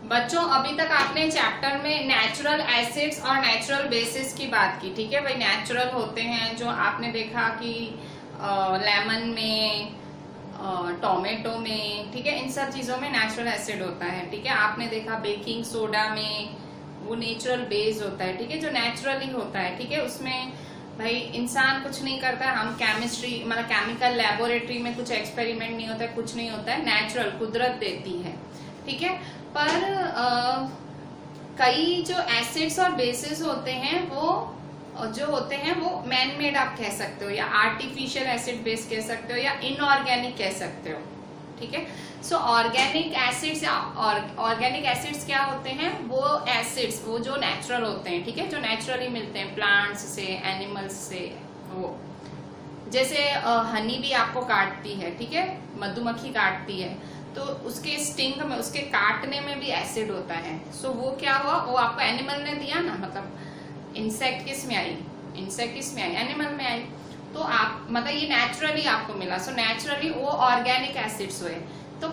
बच्चों अभी तक आपने चैप्टर में नेचुरल एसिड्स और नेचुरल बेसिस की बात की, ठीक है भाई। नेचुरल होते हैं जो आपने देखा कि लेमन में, टोमेटो में, ठीक है, इन सब चीजों में नेचुरल एसिड होता है, ठीक है। आपने देखा बेकिंग सोडा में वो नेचुरल बेस होता है, ठीक है, जो नेचुरली होता है, ठीक है। उसमें भाई इंसान कुछ नहीं करता है, हम केमिस्ट्री मतलब केमिकल लेबोरेटरी में कुछ एक्सपेरिमेंट नहीं होता है, कुछ नहीं होता है, नेचुरल कुदरत देती है, ठीक है। पर कई जो एसिड्स और बेसिस होते हैं वो जो होते हैं वो मैन मेड आप कह सकते हो, या आर्टिफिशियल एसिड बेस कह सकते हो, या इनऑर्गेनिक कह सकते हो, ठीक है। सो ऑर्गेनिक एसिड्स या ऑर्गेनिक एसिड्स क्या होते हैं, वो एसिड्स वो जो नेचुरल होते हैं, ठीक है, जो नेचुरली मिलते हैं प्लांट्स से, एनिमल्स से। वो जैसे हनी भी आपको काटती है, ठीक है, मधुमक्खी काटती है, तो उसके स्टिंग में, उसके काटने में भी एसिड होता है। सो वो क्या हुआ, वो आपको एनिमल ने दिया ना, मतलब इंसेक्ट किस में आई, इंसेक्ट किस में आई, एनिमल में आई। तो आप मतलब ये नेचुरली आपको मिला, सो नेचुरली वो ऑर्गेनिक एसिड्स हुए। तो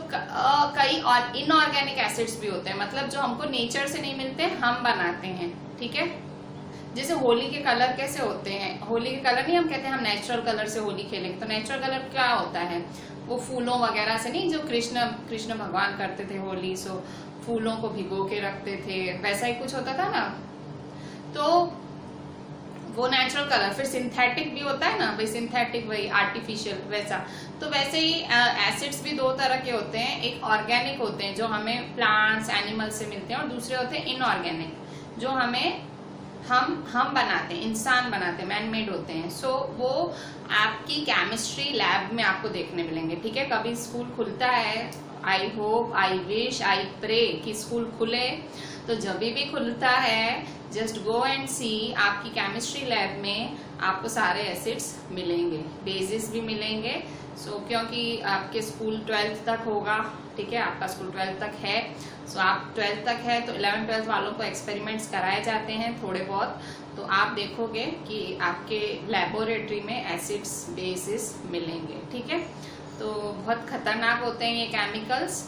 कई और इनऑर्गेनिक एसिड्स भी होते हैं, मतलब जो हमको नेचर से नहीं मिलते, हम बनाते हैं, ठीक है। जैसे होली के कलर कैसे होते हैं, होली के कलर नहीं हम कहते हैं हम नेचुरल कलर से होली खेलेंगे, तो नेचुरल कलर क्या होता है, वो फूलों वगैरह से नहीं, जो कृष्ण भगवान करते थे होली, सो फूलों को भिगो के रखते थे, वैसा ही कुछ होता था ना, तो वो नेचुरल कलर। फिर सिंथेटिक भी होता है ना भाई, सिंथेटिक वही आर्टिफिशियल वैसा। तो वैसे ही एसिड्स भी दो तरह के होते हैं, एक ऑर्गेनिक होते हैं जो हमें प्लांट्स एनिमल से मिलते हैं, और दूसरे होते हैं इनऑर्गेनिक जो हमें हम बनाते हैं, इंसान बनाते हैं, मैन मेड होते हैं। सो वो आपकी केमिस्ट्री लैब में आपको देखने मिलेंगे, ठीक है। कभी स्कूल खुलता है, I hope, I wish, I pray कि स्कूल खुले, तो जब भी खुलता है जस्ट गो एंड सी, आपकी केमिस्ट्री लैब में आपको सारे एसिड्स मिलेंगे, बेसिस भी मिलेंगे। सो क्योंकि आपके स्कूल 12th तक होगा, ठीक है, आपका स्कूल 12th तक है, सो आप 12th तक है तो 11th 12th वालों को एक्सपेरिमेंट्स कराए जाते हैं थोड़े बहुत, तो आप देखोगे कि आपके लेबोरेटरी में एसिड्स बेसिस मिलेंगे, ठीक है। तो बहुत खतरनाक होते हैं ये केमिकल्स,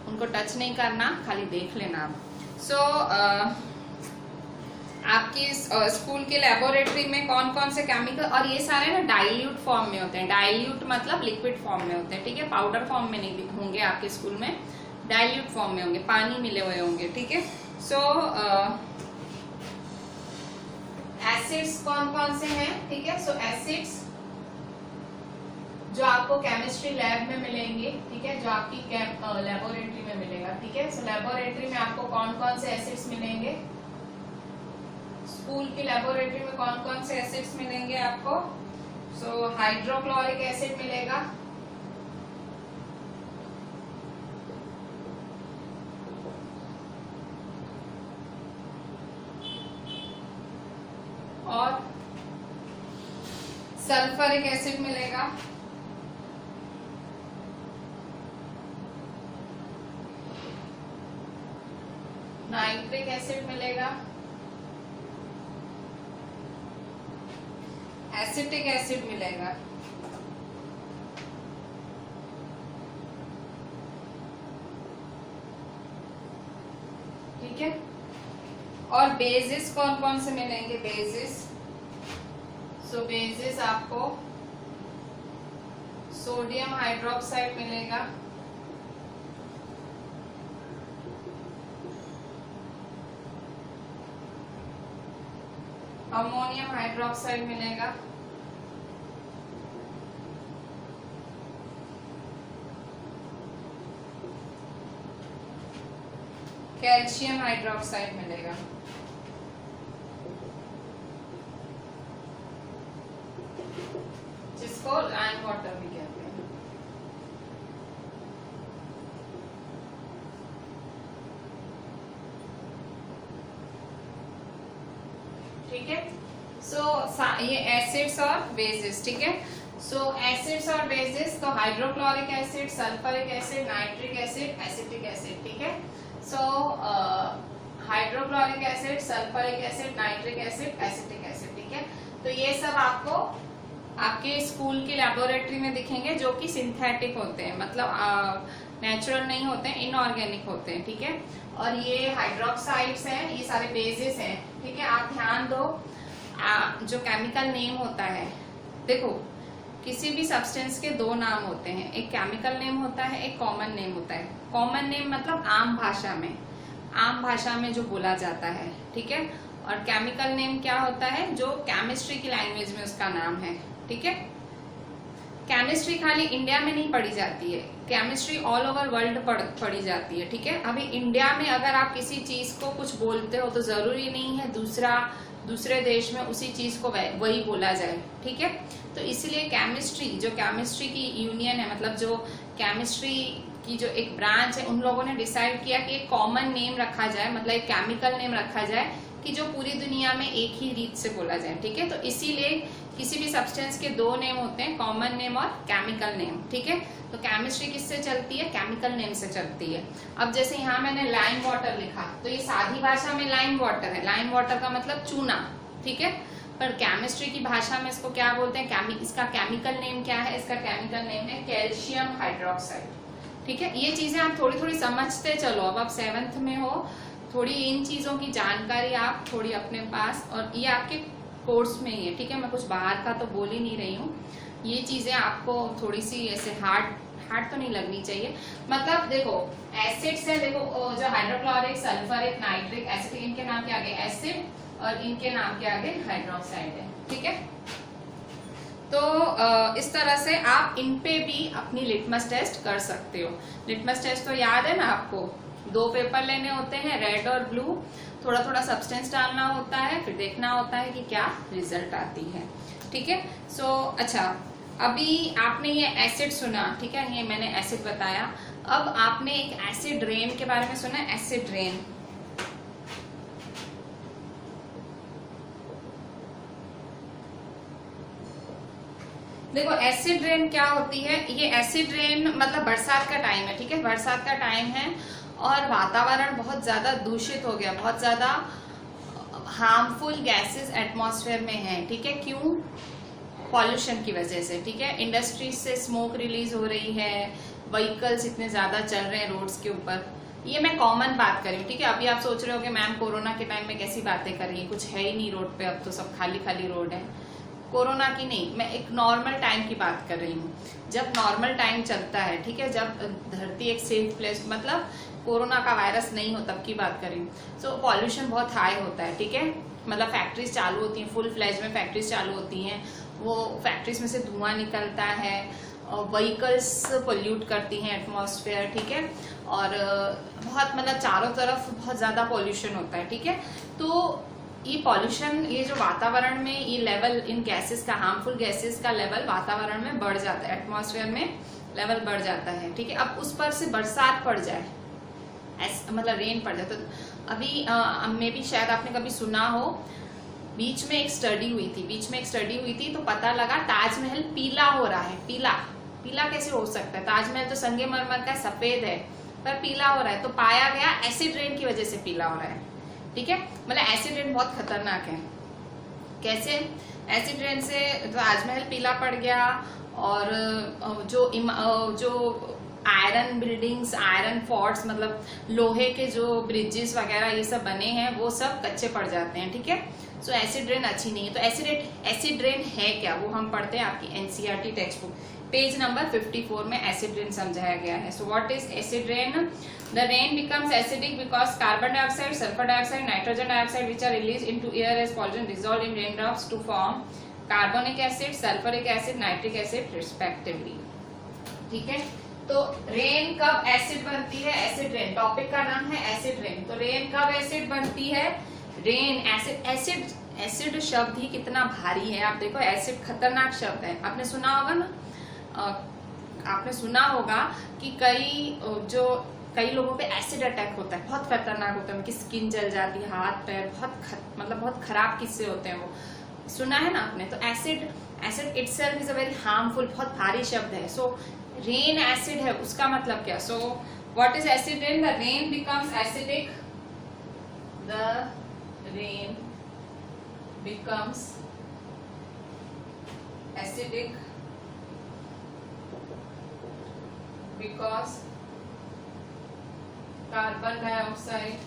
उनको टच नहीं करना, खाली देख लेना आप। सो आपकी स्कूल के लेबोरेटरी में कौन कौन से केमिकल, और ये सारे ना डाइल्यूट फॉर्म में होते हैं, डाइल्यूट मतलब लिक्विड फॉर्म में होते हैं, ठीक है, पाउडर फॉर्म में नहीं होंगे आपके स्कूल में, डाइल्यूट फॉर्म में होंगे, पानी मिले हुए होंगे, ठीक है। सो एसिड्स कौन कौन से हैं, ठीक है। सो एसिड्स जो आपको केमिस्ट्री लैब में मिलेंगे, ठीक है, जो आपकी लेबोरेटरी में मिलेगा, ठीक है। सो लेबोरेटरी में आपको कौन कौन से एसिड्स मिलेंगे, स्कूल की लेबोरेटरी में कौन कौन से एसिड्स मिलेंगे आपको। सो हाइड्रोक्लोरिक एसिड मिलेगा, और सल्फरिक एसिड मिलेगा, नाइट्रिक एसिड मिलेगा, एसिटिक एसिड मिलेगा, ठीक है। और बेसिस कौन कौन से मिलेंगे, बेसिस। सो बेसिस आपको सोडियम हाइड्रोक्साइड मिलेगा, अमोनियम हाइड्रोक्साइड मिलेगा, कैल्शियम हाइड्रोक्साइड मिलेगा, जिसको लाइम वाटर भी कहते हैं, ठीक है। सो ये एसिड्स और बेसिस, ठीक है। सो एसिड्स और बेसिस, तो hydrochloric acid, sulphuric acid, nitric acid, acetic acid, ठीक है। So hydrochloric acid, sulphuric acid, nitric acid, acetic acid, ठीक है। तो ये सब आपको आपके स्कूल की लेबोरेटरी में दिखेंगे, जो कि सिंथेटिक होते हैं, मतलब नेचुरल नहीं होते हैं, इनऑर्गेनिक होते हैं, ठीक है। और ये हाइड्रोक्साइड्स हैं, ये सारे बेसिस हैं, ठीक है। आप ध्यान दो, जो केमिकल नेम होता है, देखो किसी भी सब्सटेंस के दो नाम होते हैं, एक केमिकल नेम होता है, एक कॉमन नेम होता है। कॉमन नेम मतलब आम भाषा में जो बोला जाता है, ठीक है। और केमिकल नेम क्या होता है, जो केमिस्ट्री की लैंग्वेज में उसका नाम है, ठीक है। केमिस्ट्री खाली इंडिया में नहीं पढ़ी जाती है, केमिस्ट्री ऑल ओवर वर्ल्ड पढ़ी जाती है, ठीक है। अभी इंडिया में अगर आप किसी चीज को कुछ बोलते हो तो जरूरी नहीं है दूसरे देश में उसी चीज को वही बोला जाए, ठीक है। तो इसलिए केमिस्ट्री की यूनियन है, मतलब जो केमिस्ट्री की जो एक ब्रांच है, उन लोगों ने डिसाइड किया कि एक कॉमन नेम रखा जाए, मतलब एक केमिकल नेम रखा जाए कि जो पूरी दुनिया में एक ही रीत से बोला जाए, ठीक है। तो इसीलिए किसी भी सब्सटेंस के दो नेम होते हैं, कॉमन नेम और केमिकल नेम, ठीक है। तो केमिस्ट्री किससे चलती है, केमिकल नेम से चलती है। अब जैसे यहाँ मैंने लाइम वाटर लिखा, तो ये सादी भाषा में लाइम वाटर है, लाइम वाटर का मतलब चूना, ठीक है। पर केमिस्ट्री की भाषा में इसको क्या बोलते हैं, इसका केमिकल नेम क्या है, इसका केमिकल नेम है कैल्शियम हाइड्रोक्साइड, ठीक है। ये चीजें आप थोड़ी थोड़ी समझते चलो, अब आप 7th में हो, थोड़ी इन चीजों की जानकारी आप थोड़ी अपने पास, और ये आपके कोर्स में ही है, ठीक है। मैं कुछ बाहर का तो बोल ही नहीं रही हूँ, ये चीजें आपको थोड़ी सी ऐसे हार्ड तो नहीं लगनी चाहिए। मतलब देखो एसिड्स है, देखो जो हाइड्रोक्लोरिक, सल्फ्यूरिक, नाइट्रिक एसिड, इनके नाम के आगे एसिड और इनके नाम के आगे हाइड्रोक्साइड है, ठीक है। तो इस तरह से आप इन पे भी अपनी लिटमस टेस्ट कर सकते हो। लिटमस टेस्ट तो याद है ना आपको, 2 पेपर लेने होते हैं, रेड और ब्लू, थोड़ा थोड़ा सब्सटेंस डालना होता है, फिर देखना होता है कि क्या रिजल्ट आती है, ठीक है। सो अच्छा, अभी आपने ये एसिड सुना, ठीक है, ये मैंने एसिड बताया। अब आपने एक एसिड रेन के बारे में सुना, एसिड रेन। देखो एसिड रेन क्या होती है, ये एसिड रेन मतलब बरसात का टाइम है, ठीक है, बरसात का टाइम है और वातावरण बहुत ज्यादा दूषित हो गया, बहुत ज्यादा हार्मफुल गैसेस एटमॉस्फेयर में है, ठीक है। क्यों, पॉल्यूशन की वजह से, ठीक है। इंडस्ट्रीज से स्मोक रिलीज हो रही है, व्हीकल्स इतने ज्यादा चल रहे हैं रोड्स के ऊपर, ये मैं कॉमन बात कर रही हूँ, ठीक है। अभी आप सोच रहे हो कि मैम कोरोना के टाइम में कैसी बातें कर रही है, कुछ है ही नहीं रोड पे, अब तो सब खाली खाली रोड है। कोरोना की नहीं, मैं एक नॉर्मल टाइम की बात कर रही हूँ, जब नॉर्मल टाइम चलता है, ठीक है, जब धरती एक सेफ प्लेस, मतलब कोरोना का वायरस नहीं हो, तब की बात कर रही हूँ। सो पॉल्यूशन बहुत हाई होता है, ठीक है, मतलब फैक्ट्रीज चालू होती हैं, फुल फ्लैज में फैक्ट्रीज चालू होती हैं, वो फैक्ट्रीज में से धुआं निकलता है, व्हीकल्स पोल्यूट करती हैं एटमॉस्फेयर, ठीक है। और बहुत मतलब चारों तरफ बहुत ज्यादा पॉल्यूशन होता है, ठीक है। तो ये पॉल्यूशन, ये जो वातावरण में ये लेवल इन गैसेस का, हार्मफुल गैसेस का लेवल वातावरण में बढ़ जाता है, एटमॉस्फेयर में लेवल बढ़ जाता है, ठीक है। अब उस पर से बरसात पड़ जाए, मतलब रेन पड़ जाए, तो अभी में भी शायद आपने कभी सुना हो, बीच में एक स्टडी हुई थी, तो पता लगा ताजमहल पीला हो रहा है। पीला कैसे हो सकता है, ताजमहल तो संगमरमर का सफेद है, पर पीला हो रहा है, तो पाया गया एसिड रेन की वजह से पीला हो रहा है, ठीक है। मतलब एसिड रेन बहुत खतरनाक है। कैसे, एसिड रेन से ताजमहल पीला पड़ गया, और जो आयरन बिल्डिंग्स, आयरन फोर्ट्स, मतलब लोहे के जो ब्रिजेस वगैरह ये सब बने हैं, वो सब कच्चे पड़ जाते हैं, ठीक है। सो एसिड रेन अच्छी नहीं है। तो एसिड रेन है क्या, वो हम पढ़ते हैं आपकी NCERT text book, page number 54 में एसिड रेन समझाया गया है। So what is acid rain? The rain becomes acidic because carbon dioxide, sulfur dioxide, nitrogen dioxide, which are released into air as pollution, dissolve in raindrops to form carbonic acid, sulfuric acid, nitric acid respectively, ठीक है। तो rain कब acid बनती है, acid rain, topic का नाम है acid rain. तो रेन कब एसिड बनती है, रेन एसिड शब्द ही कितना भारी है। आप देखो एसिड खतरनाक शब्द है, आपने सुना होगा ना, आपने सुना होगा कि कई लोगों पे एसिड अटैक होता है, बहुत खतरनाक होता है, उनकी स्किन जल जाती है, हाथ पैर बहुत खराब किस्से होते हैं, वो सुना है ना आपने। तो acid itself is a very harmful, बहुत भारी शब्द है। सो रेन एसिड है, उसका मतलब क्या? So what is acid rain? The rain becomes acidic, the rain becomes acidic because carbon dioxide,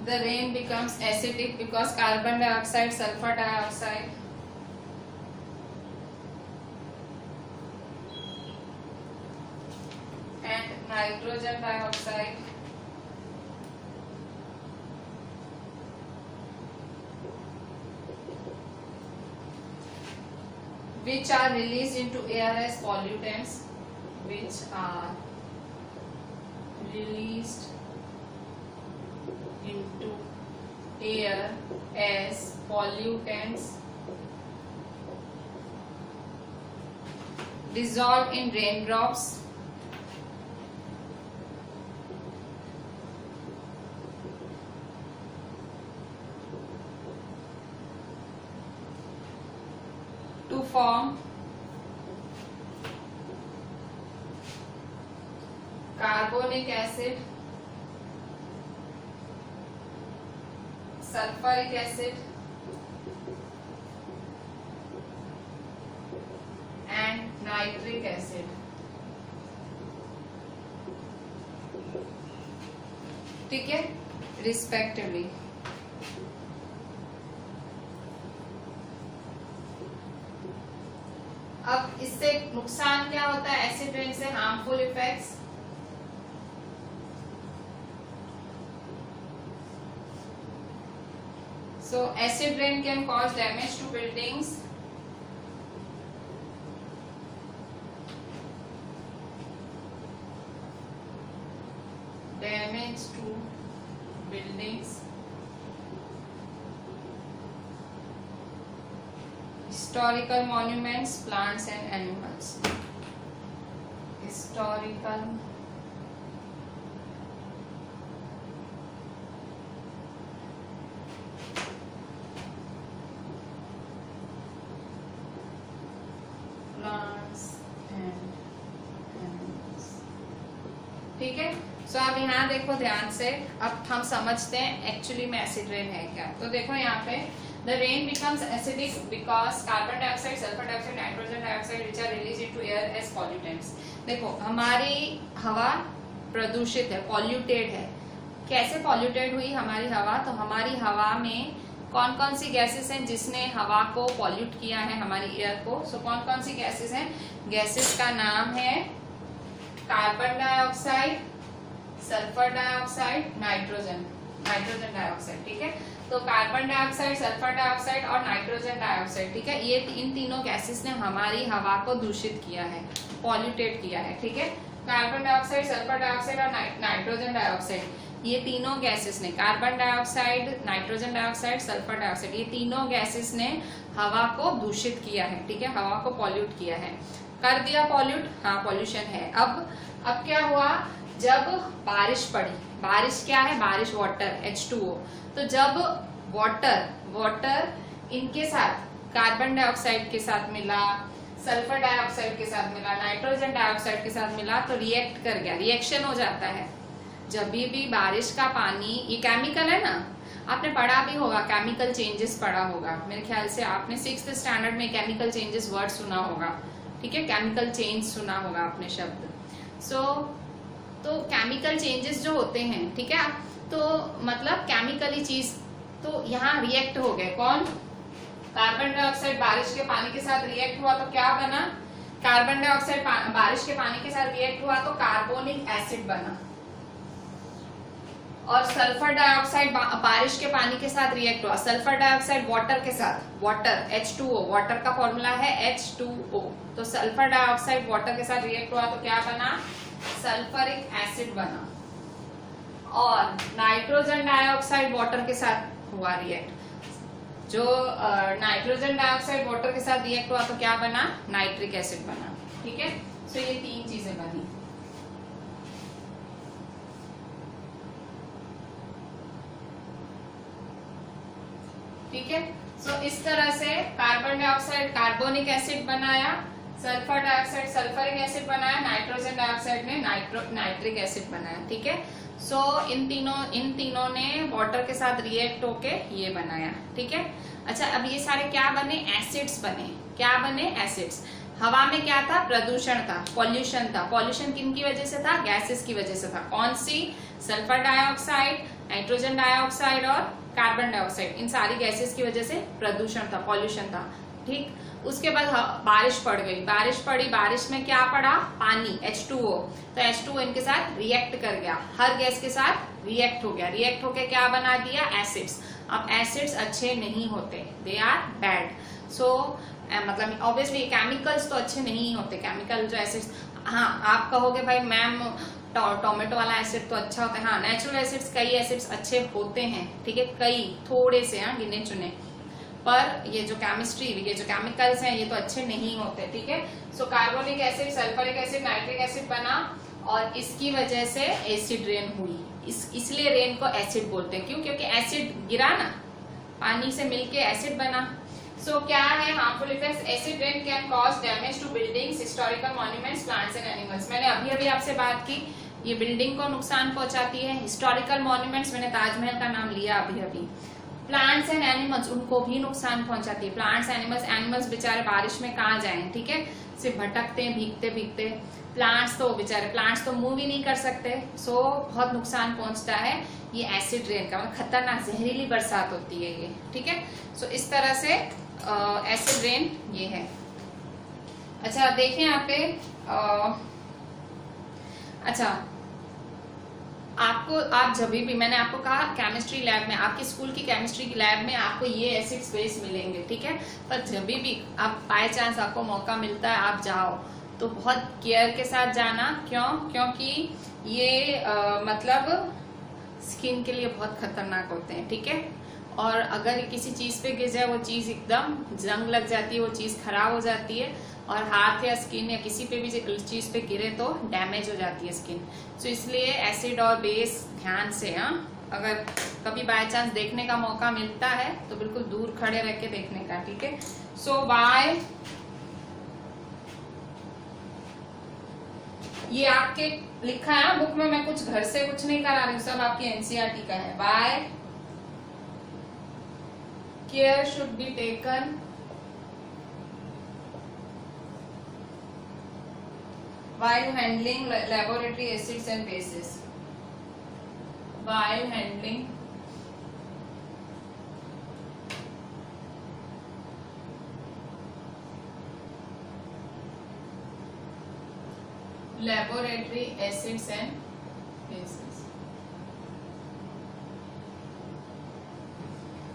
the rain becomes acidic because carbon dioxide, sulfur dioxide, and nitrogen dioxide which are released into air as pollutants, which are released into air as pollutants, dissolve in raindrops, to form carbonic acid, sulfuric acid, and nitric acid. ठीक है, respectively. अब इससे नुकसान क्या होता है acid rain से? Harmful effects, so acid rain can cause damage to buildings, historical monuments, plants and animals. Historical plants and animals. ठीक है, सो आप यहाँ देखो ध्यान से, अब हम समझते हैं एक्चुअली में एसिड रेन है क्या। तो देखो यहाँ पे the rain becomes acidic because carbon dioxide, sulfur dioxide, nitrogen dioxide which are released into air as pollutants. देखो हमारी हवा प्रदूषित है, पॉल्यूटेड है। कैसे पॉल्यूटेड हुई हमारी हवा? तो हमारी हवा में कौन कौन सी गैसेस हैं जिसने हवा को पॉल्यूट किया है, हमारी एयर को? सो कौन कौन सी गैसेस हैं? गैसेस का नाम है carbon dioxide, sulphur dioxide, nitrogen dioxide. ठीक है, तो कार्बन डाइऑक्साइड, सल्फर डाइऑक्साइड और नाइट्रोजन डाइऑक्साइड, ठीक है, ये इन तीनों गैसेस ने हमारी हवा को दूषित किया है, पॉल्यूटेड किया है। ठीक है, कार्बन डाइऑक्साइड, सल्फर डाइऑक्साइड और नाइट्रोजन डाइऑक्साइड, ये तीनों गैसेस ने, carbon dioxide, nitrogen dioxide, sulphur dioxide, ये तीनों गैसेस ने हवा को दूषित किया है। ठीक है, हवा को पॉल्यूट किया है, कर दिया पॉल्यूट, हाँ पॉल्यूशन है। अब क्या हुआ? जब बारिश पड़ी, बारिश क्या है? बारिश वाटर, H2O। तो जब वाटर इनके साथ कार्बन डाइऑक्साइड के साथ मिला, सल्फर डाइऑक्साइड के साथ मिला, नाइट्रोजन डाइऑक्साइड के साथ मिला, तो रिएक्ट कर गया, रिएक्शन हो जाता है। जब भी बारिश का पानी, ये केमिकल है ना, आपने पढ़ा भी होगा, केमिकल चेंजेस पढ़ा होगा, मेरे ख्याल से आपने 6th स्टैंडर्ड में केमिकल चेंजेस वर्ड सुना होगा। ठीक है, केमिकल चेंज सुना होगा आपने शब्द। तो केमिकल चेंजेस जो होते हैं, ठीक है, तो मतलब केमिकली चीज, तो यहाँ रिएक्ट हो गए। कौन? कार्बन डाइऑक्साइड बारिश के पानी के साथ रिएक्ट हुआ तो क्या बना? कार्बन डाइऑक्साइड बारिश के पानी के साथ रिएक्ट हुआ तो कार्बोनिक एसिड बना। और सल्फर डाइऑक्साइड बारिश के पानी के साथ रिएक्ट हुआ, सल्फर डाइऑक्साइड वाटर के साथ, वाटर H2O, वाटर का फॉर्मूला है H2O। तो सल्फर डाइऑक्साइड वाटर के साथ रिएक्ट हुआ तो क्या बना? सल्फरिक एसिड बना। और नाइट्रोजन डाइऑक्साइड वाटर के साथ हुआ रिएक्ट, जो नाइट्रोजन डाइऑक्साइड वाटर के साथ रिएक्ट हुआ तो क्या बना? नाइट्रिक एसिड बना। ठीक है, सो ये तीन चीजें बनी। ठीक है, सो इस तरह से कार्बन डाइऑक्साइड कार्बोनिक एसिड बनाया, सल्फर डाइऑक्साइड सल्फरिक एसिड बनाया, नाइट्रोजन डाइऑक्साइड ने नाइट्रिक एसिड बनाया, ठीक है। सो इन तीनों ने वाटर के साथ रिएक्ट होके ये बनाया, ठीक है। अच्छा, अब ये सारे क्या बने? एसिड्स बने। क्या बने? एसिड्स। हवा में क्या था? प्रदूषण था, पॉल्यूशन था। पॉल्यूशन किन की वजह से था? गैसेस की वजह से था। कौन सी? सल्फर डाइऑक्साइड, नाइट्रोजन डाइऑक्साइड और कार्बन डाइऑक्साइड। इन सारी गैसेस की वजह से प्रदूषण था, पॉल्यूशन था, ठीक। उसके बाद बारिश पड़ गई, बारिश पड़ी, बारिश में क्या पड़ा? पानी, H2O। तो H2O इनके साथ रिएक्ट कर गया, हर गैस के साथ रिएक्ट हो गया। रिएक्ट होके क्या बना दिया? एसिड्स। अब एसिड्स अच्छे नहीं होते, दे आर बैड। सो मतलब ऑब्वियसली केमिकल्स तो अच्छे नहीं होते, केमिकल जो एसिड्स। हाँ, आप कहोगे भाई मैम टोमेटो वाला एसिड तो अच्छा होता है। हाँ, नेचुरल एसिड्स, कई एसिड्स अच्छे होते हैं, ठीक है, कई, थोड़े से, हाँ, गिने चुने। पर ये जो केमिस्ट्री, ये जो केमिकल्स हैं, ये तो अच्छे नहीं होते, ठीक है। So carbonic acid, sulphuric acid, nitric acid बना और इसकी वजह से एसिड रेन हुई। इसलिए रेन को एसिड बोलते हैं। क्यों? क्योंकि एसिड गिरा ना, पानी से मिलके एसिड बना। सो क्या है harmful effects? Acid rain can cause damage to buildings, historical monuments, plants and animals. मैंने अभी आपसे बात की, ये बिल्डिंग को नुकसान पहुंचाती है। हिस्टोरिकल मॉन्यूमेंट्स, मैंने ताजमहल का नाम लिया अभी। प्लांट्स एंड एनिमल्स, उनको भी नुकसान पहुंचाती है। प्लांट्स, एनिमल्स बेचारे बारिश में कहाँ जाएं, ठीक है, सिर्फ भटकते हैं भीगते। प्लांट्स तो बेचारे, प्लांट्स तो मूव ही नहीं कर सकते। सो बहुत नुकसान पहुंचता है ये एसिड रेन का। मतलब खतरनाक, जहरीली बरसात होती है ये, ठीक है। सो इस तरह से एसिड रेन ये है। अच्छा, देखें यहाँ पे अच्छा, आप जब भी, मैंने आपको कहा केमिस्ट्री लैब में, आपके स्कूल की केमिस्ट्री की लैब में आपको ये एसिड्स बेस मिलेंगे, ठीक है। पर जब भी आप बाय चांस आपको मौका मिलता है, आप जाओ तो बहुत केयर के साथ जाना। क्यों? क्योंकि ये मतलब स्किन के लिए बहुत खतरनाक होते हैं, ठीक है। और अगर किसी चीज पे गिर जाए, वो चीज एकदम जंग लग जाती है, वो चीज खराब हो जाती है। और हाथ या स्किन या किसी पे भी चीज पे गिरे तो डैमेज हो जाती है स्किन। सो इसलिए एसिड और बेस ध्यान से, हाँ, अगर कभी बाय चांस देखने का मौका मिलता है तो बिल्कुल दूर खड़े रह के देखने का, ठीक है। सो बाय, ये आपके लिखा है बुक में, मैं कुछ घर से कुछ नहीं करा रही हूँ, सब आपकी एनसीईआरटी का है। By care should be taken while handling laboratory acids and bases. While handling laboratory acids and bases.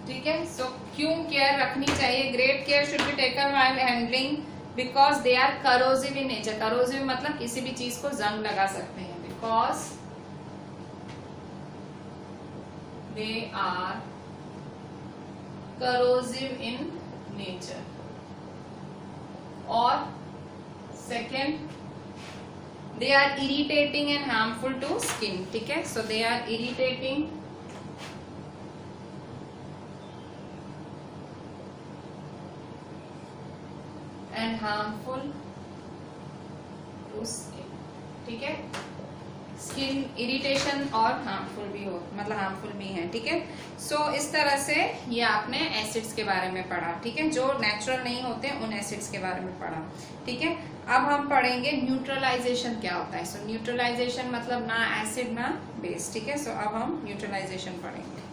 ठीक है। सो क्यों केयर रखनी चाहिए? Great care should be taken while handling because they are corrosive in nature. Corrosive मतलब किसी भी चीज को जंग लगा सकते हैं। Because they are corrosive in nature. और second, they are irritating and harmful to skin, ठीक है। So they are irritating and harmful to skin, ठीक है। स्किन इरिटेशन और हार्मफुल भी हो, मतलब हार्मफुल भी है, ठीक है। सो इस तरह से ये आपने एसिड्स के बारे में पढ़ा, ठीक है, जो नेचुरल नहीं होते उन एसिड्स के बारे में पढ़ा, ठीक है। अब हम पढ़ेंगे न्यूट्रलाइजेशन क्या होता है। सो न्यूट्रलाइजेशन मतलब ना एसिड ना बेस, ठीक है। सो अब हम न्यूट्रलाइजेशन पढ़ेंगे।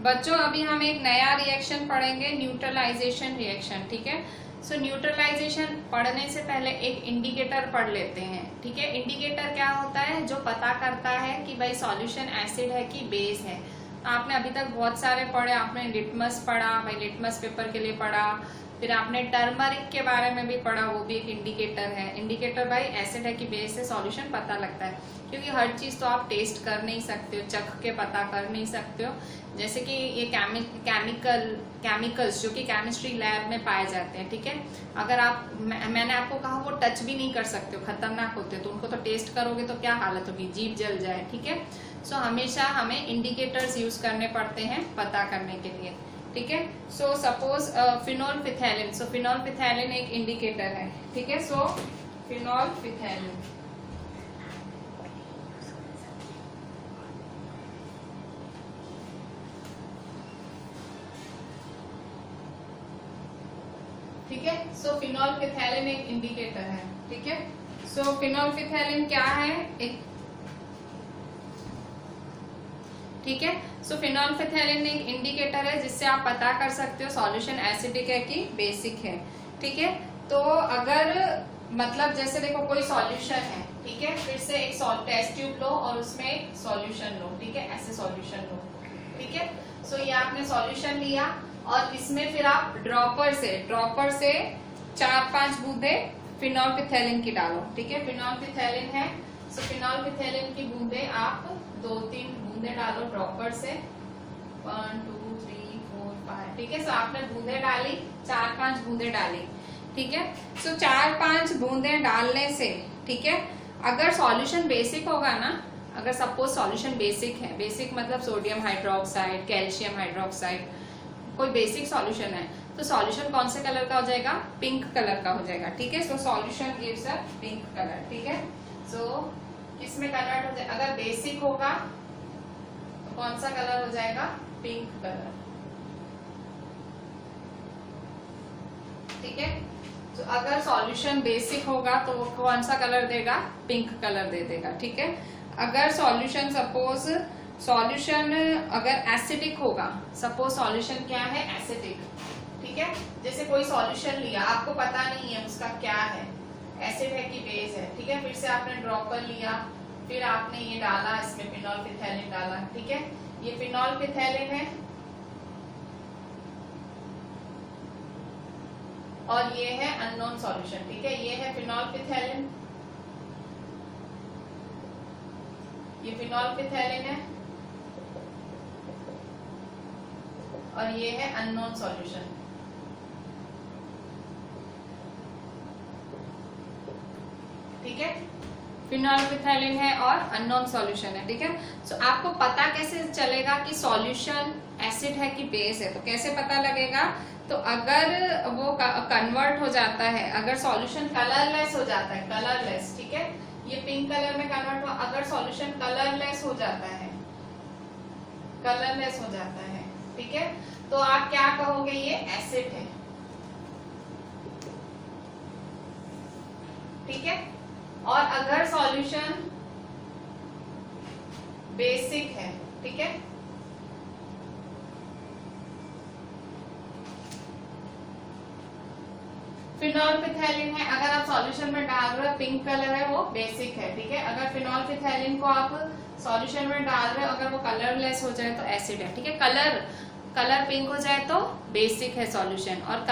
बच्चों अभी हम एक नया रिएक्शन पढ़ेंगे, न्यूट्रलाइजेशन रिएक्शन, ठीक है। सो न्यूट्रलाइजेशन पढ़ने से पहले एक इंडिकेटर पढ़ लेते हैं, ठीक है। इंडिकेटर क्या होता है? जो पता करता है कि भाई सॉल्यूशन एसिड है कि बेस है। आपने अभी तक बहुत सारे पढ़े, आपने लिटमस पढ़ा, भाई लिटमस पेपर के लिए पढ़ा, फिर आपने टर्मरिक के बारे में भी पढ़ा, वो भी एक इंडिकेटर है। इंडिकेटर भाई एसिड है कि बेस है, सॉल्यूशन पता लगता है, क्योंकि हर चीज तो आप टेस्ट कर नहीं सकते हो, चख के पता कर नहीं सकते हो। जैसे कि ये केमिकल्स जो कि केमिस्ट्री लैब में पाए जाते हैं, ठीक है, अगर आप मैंने आपको कहा वो टच भी नहीं कर सकते हो, खतरनाक होते हो, तो उनको तो टेस्ट करोगे तो क्या हालत होगी, जीभ जल जाए, ठीक है। सो हमेशा हमें इंडिकेटर्स यूज करने पड़ते हैं पता करने के लिए, ठीक है। सो सपोज फिनोल्फिथैलिन, सो फिनोल्फिथैलिन एक इंडिकेटर है, ठीक है। सो फिनोल्फिथैलिन, ठीक है। सो फिनोल्फिथैलिन एक इंडिकेटर है, ठीक है। सो फिनोल्फिथैलिन क्या है, एक, ठीक है। सो फिनोल्फिथैलिन एक इंडिकेटर है जिससे आप पता कर सकते हो सॉल्यूशन एसिडिक है कि बेसिक है, ठीक है। तो अगर मतलब जैसे देखो कोई सॉल्यूशन है, ठीक है, फिर से एक टेस्ट ट्यूब लो और उसमें एक सॉल्यूशन लो, ठीक है, ऐसे सॉल्यूशन लो, ठीक है। सो ये आपने सॉल्यूशन लिया और इसमें फिर आप ड्रॉपर से 4-5 बूंदे फिनोल्फिथैलिन की डालो, ठीक है। फिनोल्फिथैलिन है, सो फिनोल्फिथैलिन की बूंदे आप 2-3 बूंदे डालो ड्रॉपर से, 1 2 3 4 5, ठीक है। सो आपने बूंदे डाली, 4-5 बूंदे डाली, ठीक है। सो 4-5 बूंदे डालने से, ठीक है, अगर सॉल्यूशन बेसिक होगा ना, अगर सपोज सॉल्यूशन बेसिक है, बेसिक मतलब सोडियम हाइड्रोक्साइड, कैल्शियम हाइड्रोक्साइड, कोई बेसिक सॉल्यूशन है, तो सॉल्यूशन कौन से कलर का हो जाएगा, पिंक कलर का हो जाएगा, ठीक है। So solution gives a pink colour, ठीक है। सो किसमें कन्वर्ट हो जाए, अगर बेसिक होगा तो कौन सा कलर हो जाएगा, पिंक कलर, ठीक है। तो अगर सॉल्यूशन बेसिक होगा तो वो कौन सा कलर देगा, पिंक कलर दे देगा, ठीक है। अगर सॉल्यूशन सपोज सॉल्यूशन अगर एसिडिक होगा, सपोज सॉल्यूशन क्या है, एसिडिक, ठीक है। जैसे कोई सॉल्यूशन लिया, आपको पता नहीं है उसका क्या है, एसिड है कि बेस है, ठीक है, फिर से आपने ड्रॉपर लिया, फिर आपने ये डाला, इसमें फिनोल्फिथैलिन डाला, ठीक है, ये फिनोल्फिथैलिन है और ये है अननोन सॉल्यूशन, ठीक है। ये है फिनोल्फिथैलिन, ये फिनोल्फिथैलिन है और ये है अननोन सॉल्यूशन, ठीक है। फिनोल्फिथैलिन है और अननोन सॉल्यूशन है, ठीक है। सो आपको पता कैसे चलेगा कि सॉल्यूशन एसिड है कि बेस है, तो कैसे पता लगेगा, तो अगर वो कन्वर्ट हो जाता है, अगर सॉल्यूशन कलरलेस हो जाता है, कलरलेस, ठीक है, ये पिंक कलर में कन्वर्ट हुआ, अगर सॉल्यूशन कलरलेस हो जाता है, कलरलेस हो जाता है, ठीक है, तो आप क्या कहोगे, ये एसिड है, ठीक है। और अगर सॉल्यूशन बेसिक है, ठीक है, फिनोल्फिथैलिन है, अगर आप सॉल्यूशन में डाल रहे हो, पिंक कलर है, वो बेसिक है, ठीक है। अगर फिनोल्फिथैलिन को आप सॉल्यूशन में डाल रहे हो, अगर वो कलरलेस हो जाए तो एसिड है, ठीक है। कलर पिंक हो जाए तो बेसिक है सॉल्यूशन, और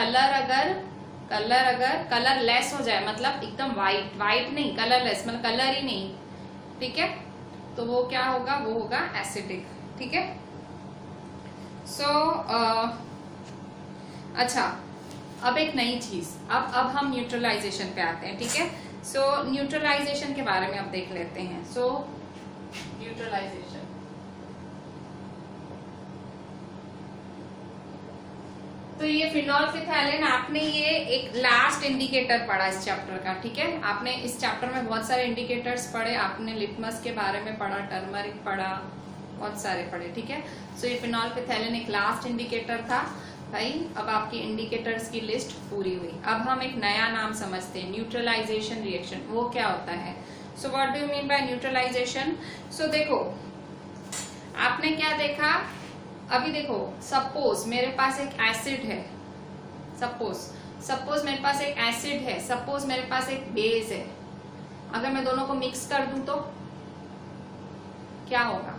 कलरलेस हो जाए, मतलब एकदम व्हाइट नहीं, कलरलेस मतलब कलर ही नहीं, ठीक है, तो वो क्या होगा, वो होगा एसिडिक, ठीक है। सो अच्छा, अब एक नई चीज, अब हम न्यूट्रलाइजेशन पे आते हैं, ठीक है। सो न्यूट्रलाइजेशन के बारे में अब देख लेते हैं। सो न्यूट्रलाइजेशन, तो ये फिनोल्फिथैलिन, आपने ये एक लास्ट इंडिकेटर पढ़ा इस चैप्टर का, ठीक है। आपने इस चैप्टर में बहुत सारे इंडिकेटर्स पढ़े, आपने लिटमस के बारे में पढ़ा, टर्मरिक पढ़ा, बहुत सारे पढ़े, ठीक है। सो ये फिनोल्फिथैलिन एक लास्ट इंडिकेटर था भाई। अब आपकी इंडिकेटर्स की लिस्ट पूरी हुई। अब हम एक नया नाम समझते हैं, न्यूट्रलाइजेशन रिएक्शन। वो क्या होता है? So what do you mean by neutralization? So देखो, आपने क्या देखा अभी, देखो सपोज मेरे पास एक एसिड है, सपोज मेरे पास एक एसिड है, सपोज मेरे पास एक बेस है। अगर मैं दोनों को मिक्स कर दूं तो क्या होगा?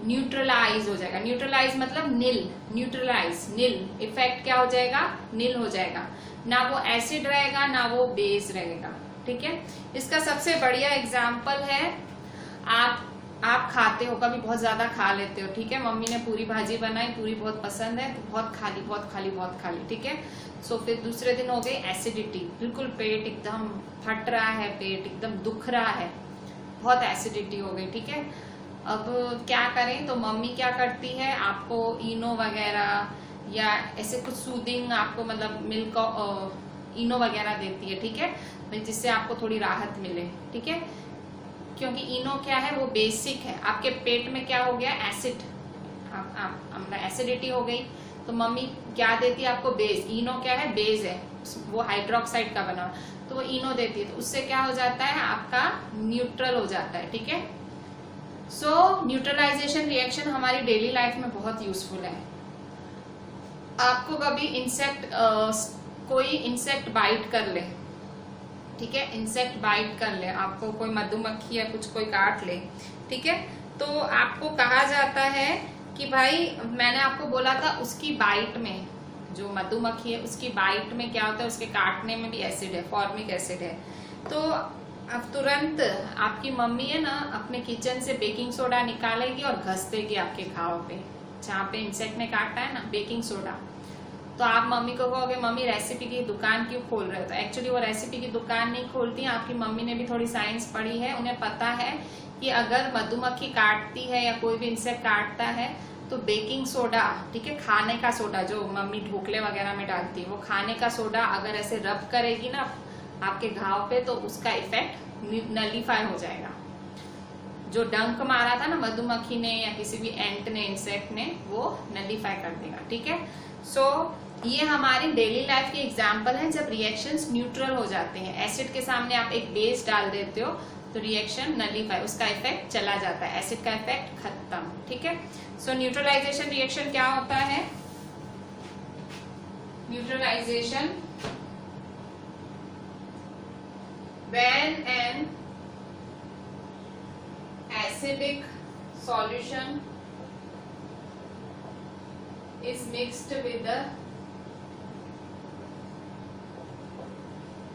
न्यूट्रलाइज हो जाएगा। न्यूट्रलाइज मतलब नील, न्यूट्रलाइज नील, इफेक्ट क्या हो जाएगा, नील हो जाएगा। ना वो एसिड रहेगा ना वो बेस रहेगा, ठीक है। इसका सबसे बढ़िया एग्जाम्पल है, आप खाते हो, कभी बहुत ज्यादा खा लेते हो, ठीक है। मम्मी ने पूरी भाजी बनाई, पूरी बहुत पसंद है तो बहुत खा ली, बहुत खा ली, बहुत खा ली, ठीक है। सो फिर दूसरे दिन हो गई एसिडिटी, बिल्कुल पेट एकदम फट रहा है, पेट एकदम दुख रहा है, बहुत एसिडिटी हो गई, ठीक है। अब क्या करें, तो मम्मी क्या करती है, आपको इनो वगैरह या ऐसे कुछ सूदिंग आपको मतलब मिल्क इनो वगैरह देती है, ठीक है, जिससे आपको थोड़ी राहत मिले, ठीक है। क्योंकि इनो क्या है, वो बेसिक है। आपके पेट में क्या हो गया, एसिड, एसिडिटी हो गई, तो मम्मी क्या देती है आपको, बेस। इनो क्या है, बेस है, वो हाइड्रोक्साइड का बना, तो वो इनो देती है, तो उससे क्या हो जाता है, आपका न्यूट्रल हो जाता है, ठीक है। सो न्यूट्रलाइजेशन रिएक्शन हमारी डेली लाइफ में बहुत यूजफुल है। आपको कभी कोई इंसेक्ट बाइट कर ले, ठीक है, इंसेक्ट बाइट कर ले, आपको कोई मधुमक्खी या कुछ कोई काट ले, ठीक है, तो आपको कहा जाता है कि भाई, मैंने आपको बोला था उसकी बाइट में, जो मधुमक्खी है उसकी बाइट में क्या होता है, उसके काटने में भी एसिड है, फॉर्मिक एसिड है। तो अब तुरंत आपकी मम्मी है ना, अपने किचन से बेकिंग सोडा निकालेगी और घस देगी आपके घाव पे, जहाँ पे इंसेक्ट ने काटा है ना, बेकिंग सोडा। तो आप मम्मी को कहोगे, मम्मी रेसिपी की दुकान क्यों खोल रहे हो, तो एक्चुअली वो रेसिपी की दुकान नहीं खोलती। आपकी मम्मी ने भी थोड़ी साइंस पढ़ी है, उन्हें पता है कि अगर मधुमक्खी काटती है या कोई भी इंसेक्ट काटता है तो बेकिंग सोडा, ठीक है, खाने का सोडा जो मम्मी ढोकले वगैरह में डालती है, वो खाने का सोडा अगर ऐसे रब करेगी ना आपके घाव पे, तो उसका इफेक्ट नलीफाई हो जाएगा। जो डंक मारा था ना मधुमक्खी ने या किसी भी एंट ने, इंसेक्ट ने, वो नलीफाई कर देगा, ठीक है। सो ये हमारी डेली लाइफ के एग्जाम्पल हैं जब रिएक्शंस न्यूट्रल हो जाते हैं। एसिड के सामने आप एक बेस डाल देते हो तो रिएक्शन नलीफाई, उसका इफेक्ट चला जाता है, एसिड का इफेक्ट खत्म, ठीक है। सो न्यूट्रलाइजेशन रिएक्शन क्या होता है, neutralisation when an acidic solution is mixed with the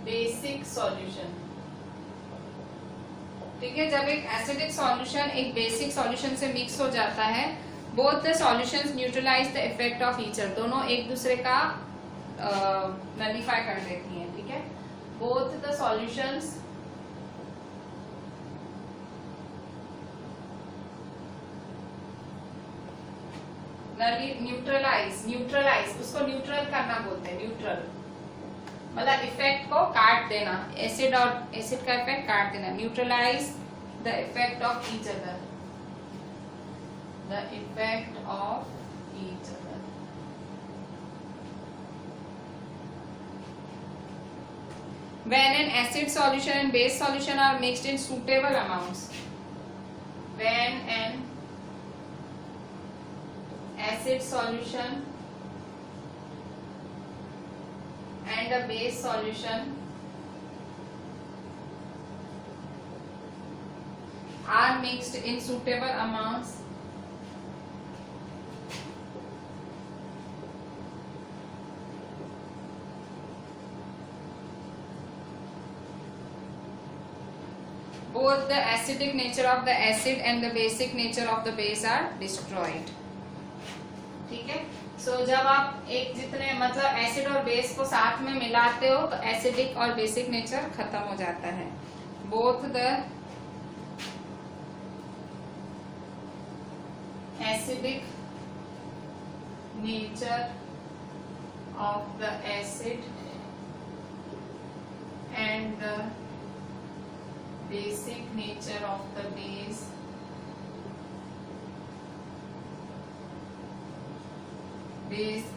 basic solution, ठीक है। जब एक एसिडिक सॉल्यूशन एक बेसिक सॉल्यूशन से मिक्स हो जाता है, both the solutions neutralize the effect of each other, दोनों एक दूसरे का नलीफाई कर देती हैं, ठीक है। बोथ द सॉल्यूशंस न्यूट्रलाइज, उसको न्यूट्रल करना बोलते हैं, न्यूट्रल मतलब इफेक्ट को काट देना, एसिड और एसिड का इफेक्ट काट देना, neutralize the effect of each other, the effect of each other. When an acid solution and base solution are mixed in suitable amounts, when an acid solution and a base solution are mixed in suitable amounts, both the acidic nature of the acid and the basic nature of the base are destroyed, ठीक है। सो जब आप एक जितने मतलब acid और base को साथ में मिलाते हो तो एसिडिक और बेसिक नेचर खत्म हो जाता है। Both the acidic nature of the acid and the basic nature of the base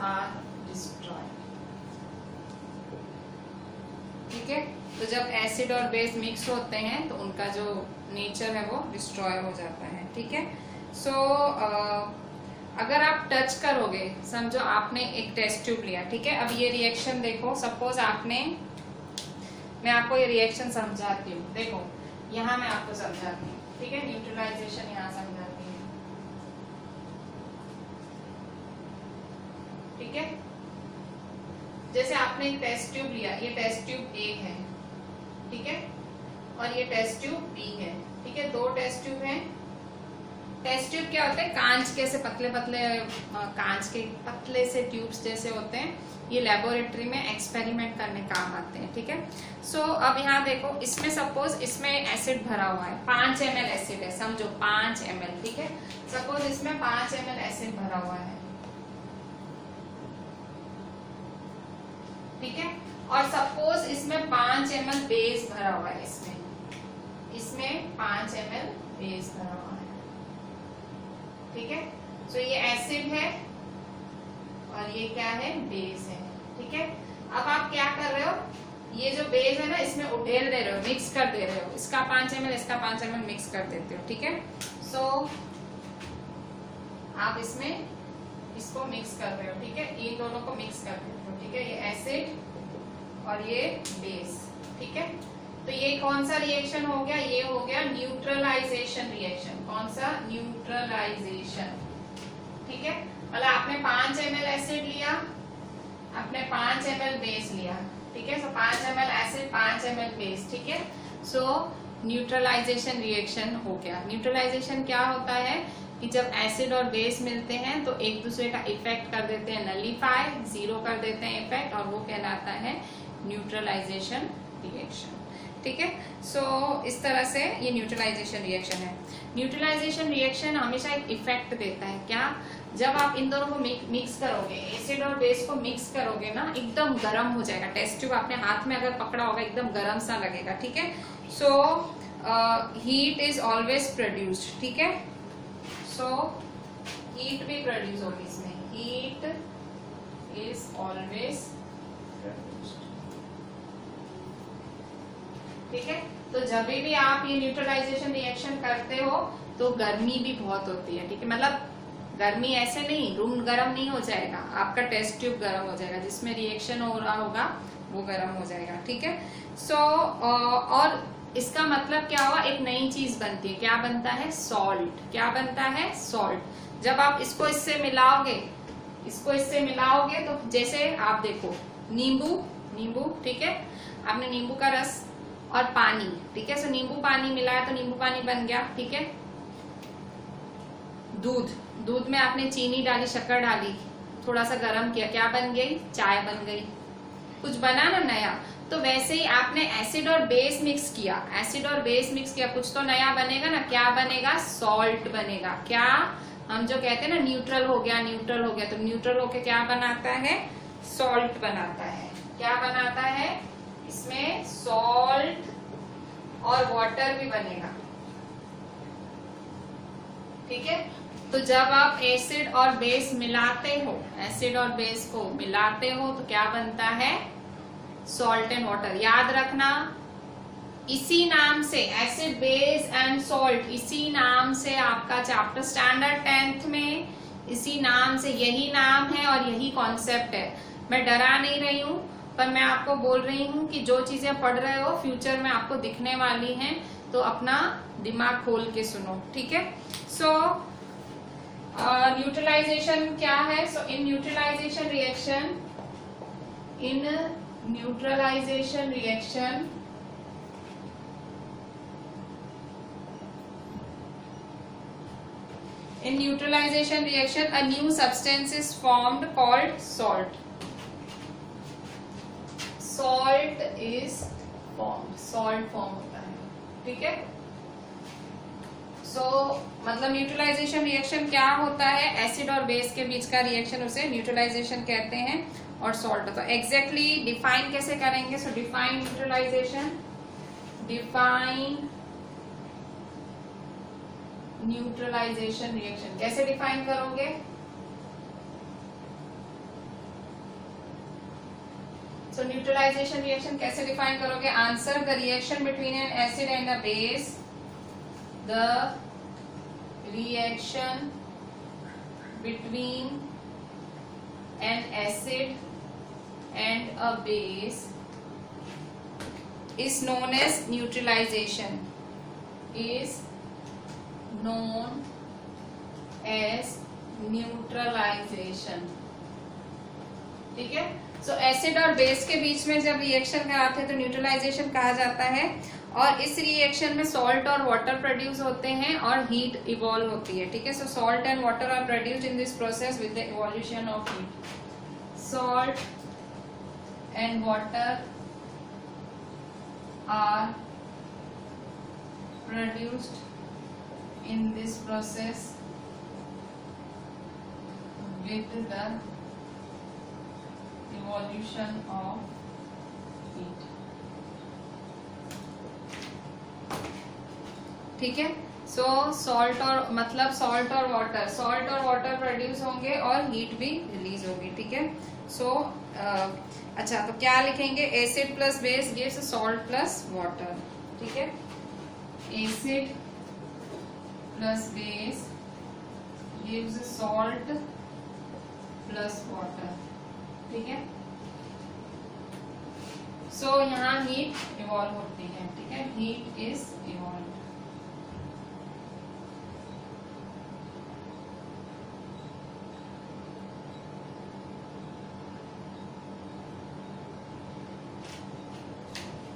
are destroyed, ठीक है। तो जब एसिड और बेस मिक्स होते हैं तो उनका जो नेचर है वो डिस्ट्रॉय हो जाता है, ठीक है। सो अगर आप टच करोगे, समझो आपने एक टेस्ट ट्यूब लिया, ठीक है। अब ये रिएक्शन देखो, सपोज आपने, मैं आपको ये रिएक्शन समझाती हूँ, देखो यहाँ मैं आपको समझाती हूँ, ठीक है। न्यूट्रलाइजेशन यहाँ समझाती हूँ, ठीक है। जैसे आपने एक टेस्ट ट्यूब लिया, ये टेस्ट ट्यूब ए है, ठीक है, और ये टेस्ट ट्यूब बी है, ठीक है, दो टेस्ट ट्यूब हैं। टेस्ट ट्यूब क्या होते हैं? कांच के से पतले पतले, कांच के पतले से ट्यूब्स जैसे होते हैं। ये लेबोरेटरी में एक्सपेरिमेंट करने काम आते हैं, ठीक है। सो अब यहाँ देखो, इसमें सपोज इसमें एसिड भरा हुआ है, 5 ml एसिड है, समझो 5 ml, ठीक है। सपोज इसमें 5 ml एसिड भरा हुआ है, ठीक है, और सपोज इसमें 5 ml बेस भरा हुआ है, इसमें 5 ml बेस भरा हुआ है, ठीक है। सो ये एसिड है और ये क्या है? बेस है, ठीक है। अब आप क्या कर रहे हो, ये जो बेस है ना, इसमें उडेल दे रहे हो, मिक्स कर दे रहे हो, इसका 5 ml इसका 5 ml मिक्स कर देते हो, ठीक है। सो आप इसमें इसको मिक्स कर रहे हो, ठीक है, इन दोनों को मिक्स कर देते हो, ठीक है, ये एसिड और ये बेस, ठीक है। तो ये कौन सा रिएक्शन हो गया? ये हो गया न्यूट्रलाइजेशन रिएक्शन। कौन सा? न्यूट्रलाइजेशन, ठीक है। मतलब आपने 5 ml एसिड लिया, आपने 5 ml बेस लिया, ठीक है। सो 5 ml एसिड 5 ml बेस, ठीक है। सो न्यूट्रलाइजेशन रिएक्शन हो गया। न्यूट्रलाइजेशन क्या होता है कि जब एसिड और बेस मिलते हैं तो एक दूसरे का इफेक्ट कर देते हैं, नलीफाई, जीरो कर देते हैं इफेक्ट, और वो कहलाता है न्यूट्रलाइजेशन रिएक्शन, ठीक है। सो इस तरह से ये न्यूट्रलाइजेशन रिएक्शन है। न्यूट्रलाइजेशन रिएक्शन हमेशा एक इफेक्ट देता है। क्या? जब आप इन दोनों को मिक्स करोगे, एसिड और बेस को मिक्स करोगे ना, एकदम गर्म हो जाएगा। टेस्ट ट्यूब आपने हाथ में अगर पकड़ा होगा, एकदम गर्म सा लगेगा, ठीक है। So heat is always produced, ठीक है। सो हीट भी प्रोड्यूस होगी इसमें, हीट इज ऑलवेज प्रोड्यूस्ड, ठीक है। तो जब भी आप ये न्यूट्रलाइजेशन रिएक्शन करते हो तो गर्मी भी बहुत होती है, ठीक है। मतलब गर्मी ऐसे नहीं, रूम गर्म नहीं हो जाएगा, आपका टेस्ट ट्यूब गर्म हो जाएगा, जिसमें रिएक्शन हो रहा होगा वो गर्म हो जाएगा, ठीक है। सो और इसका मतलब क्या हुआ? एक नई चीज बनती है। क्या बनता है? सॉल्ट। क्या बनता है? सॉल्ट। जब आप इसको इससे मिलाओगे, इसको इससे मिलाओगे तो जैसे आप देखो, नींबू, ठीक है, आपने नींबू का रस और पानी, ठीक है। सो नींबू पानी मिलाया तो नींबू पानी बन गया, ठीक है। दूध में आपने चीनी डाली, शक्कर डाली, थोड़ा सा गर्म किया, क्या बन गई? चाय बन गई, कुछ बना ना नया। तो वैसे ही आपने एसिड और बेस मिक्स किया, एसिड और बेस मिक्स किया, कुछ तो नया बनेगा ना। क्या बनेगा? सॉल्ट बनेगा। क्या? हम जो कहते हैं ना न्यूट्रल हो गया, न्यूट्रल हो गया, तो न्यूट्रल होके क्या बनाता है? सॉल्ट बनाता है। क्या बनाता है? इसमें सॉल्ट और वाटर भी बनेगा, ठीक है। तो जब आप एसिड और बेस मिलाते हो, एसिड और बेस को मिलाते हो तो क्या बनता है? Salt and water. याद रखना, इसी नाम से एसिड, बेस एंड सॉल्ट, इसी नाम से आपका चैप्टर स्टैंडर्ड 10th में इसी नाम से, यही नाम है और यही कॉन्सेप्ट है। मैं डरा नहीं रही हूँ, पर मैं आपको बोल रही हूँ कि जो चीजें पढ़ रहे हो फ्यूचर में आपको दिखने वाली हैं, तो अपना दिमाग खोल के सुनो, ठीक है। सो न्यूट्रलाइजेशन क्या है? So in neutralization reaction, in neutralization reaction a new substance is formed called salt. Salt is formed, salt form होता है, ठीक है। मतलब न्यूट्रलाइजेशन रिएक्शन क्या होता है? एसिड और बेस के बीच का रिएक्शन, उसे न्यूट्रलाइजेशन कहते हैं। और सॉल्ट, तो एग्जैक्टली डिफाइन कैसे करेंगे? So define neutralization, define neutralization reaction कैसे डिफाइन करोगे? सो न्यूट्रलाइजेशन रिएक्शन कैसे डिफाइन करोगे? Answer, the reaction between an acid and a base, the reaction between an acid and a base is known as neutralization, is known as neutralization, ठीक है। सो acid और base के बीच में जब reaction कराते हैं तो न्यूट्रलाइजेशन कहा जाता है, और इस रिएक्शन में सॉल्ट और वाटर प्रोड्यूस होते हैं और हीट इवॉल्व होती है, ठीक है। So salt and water are produced in this process with the evolution of heat. Salt and water are produced in this process with the evolution of heat, ठीक है। So salt और मतलब salt और water produce होंगे और heat भी release होगी, ठीक है। सो अच्छा, तो क्या लिखेंगे? Acid plus base gives salt plus water, ठीक है। Acid plus base gives salt plus water, ठीक है। सो यहाँ हीट इवॉल्व होती है, ठीक है। Heat is evolve.